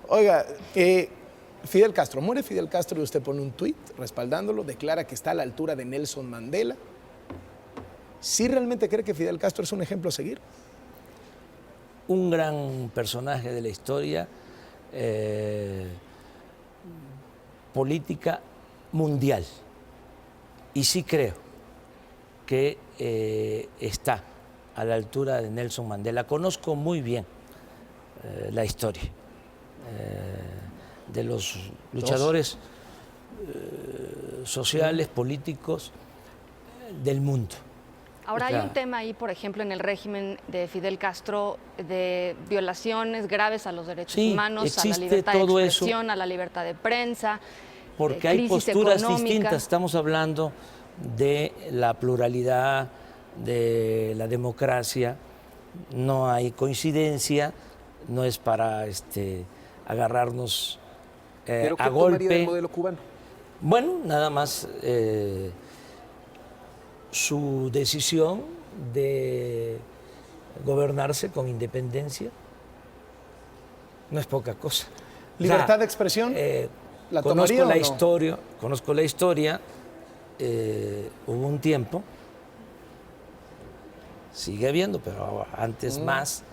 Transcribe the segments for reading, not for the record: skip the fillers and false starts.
Oiga, Fidel Castro, muere Fidel Castro y usted pone un tuit respaldándolo, declara que está a la altura de Nelson Mandela. ¿Sí realmente cree que Fidel Castro es un ejemplo a seguir? Un gran personaje de la historia política mundial. Y sí creo que está a la altura de Nelson Mandela. Conozco muy bien la historia de los luchadores sociales, políticos del mundo. Ahora hay un tema ahí, por ejemplo, en el régimen de Fidel Castro, de violaciones graves a los derechos humanos, a la libertad de expresión, a la libertad de prensa. Porque hay posturas distintas. Estamos hablando de la pluralidad, de la democracia. No hay coincidencia, no es para agarrarnos ¿Pero qué a golpe. tomaría del modelo cubano? Bueno, nada más su decisión de gobernarse con independencia no es poca cosa. ¿Libertad de expresión? ¿La tomaría o no? Conozco la historia, hubo un tiempo, sigue habiendo, pero antes más,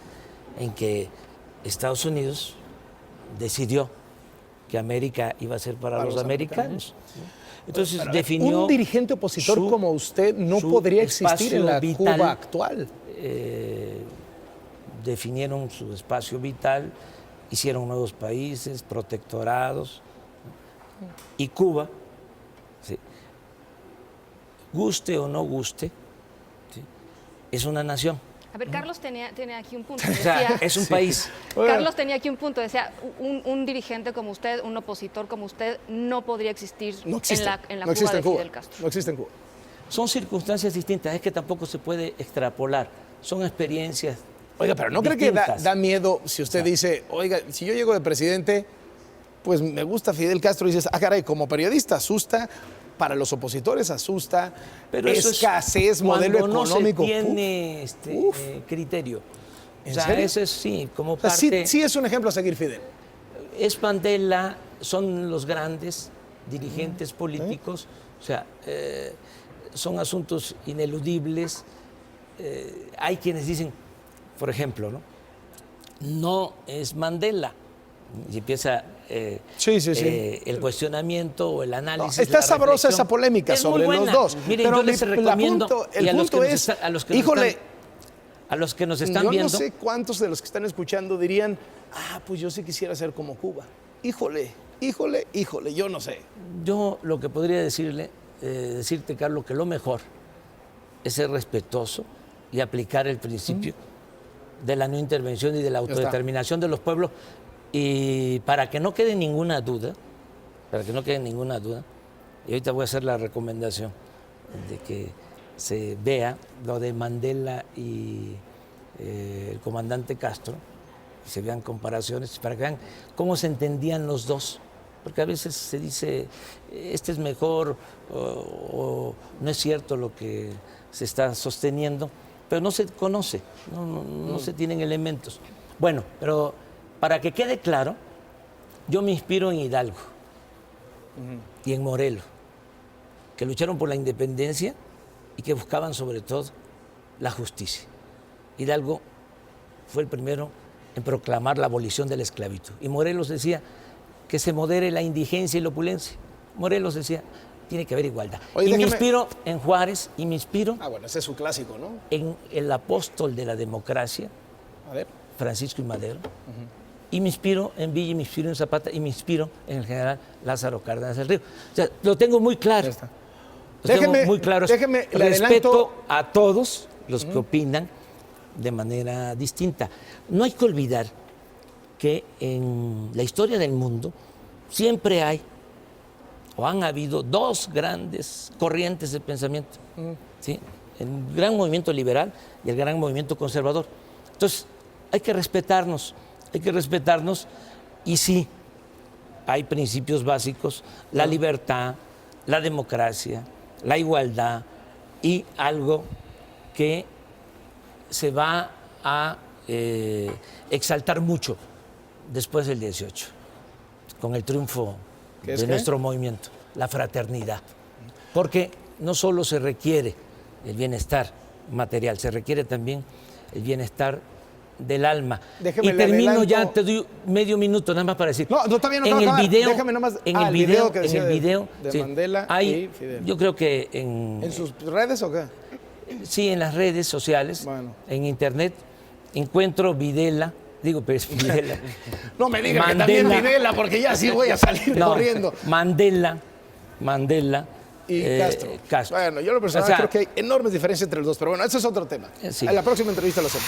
en que Estados Unidos decidió que América iba a ser para los americanos. Entonces definió un dirigente opositor como usted no podría existir en la vital, Cuba actual. Definieron su espacio vital, hicieron nuevos países, protectorados, y Cuba, ¿sí?, guste o no guste, ¿sí?, es una nación. A ver, Carlos tenía aquí un punto. O sea, es un país. Carlos tenía aquí un punto. Decía, un dirigente como usted, un opositor como usted, no podría existir en la Cuba de Fidel Castro. No existe en Cuba. Son circunstancias distintas. Es que tampoco se puede extrapolar. Son experiencias. Oiga, pero ¿no cree que da miedo si usted dice, oiga, si yo llego de presidente, pues me gusta Fidel Castro, y dices, ah, caray, como periodista asusta, para los opositores asusta, pero escasez, modelo económico. No se tiene criterio. ¿En o sea, serio? Eso es, sí, como o sea, parte... sí es un ejemplo a seguir, Fidel. Es Mandela, son los grandes dirigentes políticos, o sea, son asuntos ineludibles. Hay quienes dicen, por ejemplo, no es Mandela, y empieza el cuestionamiento o el análisis. Está sabrosa esa polémica sobre los dos. Miren, pero yo les recomiendo, el punto es, a los que nos están viendo. Yo no sé cuántos de los que están escuchando dirían, pues yo sí quisiera ser como Cuba. Híjole, yo no sé. Yo lo que podría decirte, Carlos, que lo mejor es ser respetuoso y aplicar el principio de la no intervención y de la autodeterminación de los pueblos. Y para que no quede ninguna duda, y ahorita voy a hacer la recomendación de que se vea lo de Mandela y el comandante Castro, y se vean comparaciones, para que vean cómo se entendían los dos. Porque a veces se dice, este es mejor, o no es cierto lo que se está sosteniendo, pero no se conoce, no se tienen elementos. Bueno, pero para que quede claro, yo me inspiro en Hidalgo y en Morelos, que lucharon por la independencia y que buscaban sobre todo la justicia. Hidalgo fue el primero en proclamar la abolición de la esclavitud. Y Morelos decía que se modere la indigencia y la opulencia. Morelos decía, tiene que haber igualdad. Oye, me inspiro en Juárez y me inspiro bueno, ese es un clásico, ¿no? En el apóstol de la democracia, Francisco I. Madero. Y me inspiro en Villa, y me inspiro en Zapata, y me inspiro en el general Lázaro Cárdenas del Río. O sea, lo tengo muy claro. Déjeme, respeto a todos los que opinan de manera distinta. No hay que olvidar que en la historia del mundo siempre hay o han habido dos grandes corrientes de pensamiento, ¿sí?, el gran movimiento liberal y el gran movimiento conservador. Entonces, hay que respetarnos, y sí, hay principios básicos, la libertad, la democracia, la igualdad, y algo que se va a exaltar mucho después del 18, con el triunfo de nuestro movimiento, la fraternidad. Porque no solo se requiere el bienestar material, se requiere también el bienestar del alma. Déjeme, y termino ya, te doy medio minuto nada más para decir. No, también no en el video, déjame nomás. en el video, que decía en el video de sí, Mandela hay, y Fidel. yo creo que ¿En sus redes o qué? Sí, en las redes sociales, bueno, en internet, encuentro Videla. Digo, pero es Videla. No me diga que también Videla, porque ya sí voy a salir corriendo. Mandela y Castro. Bueno, yo lo personal creo que hay enormes diferencias entre los dos, pero bueno, ese es otro tema. Sí. En la próxima entrevista lo hacemos.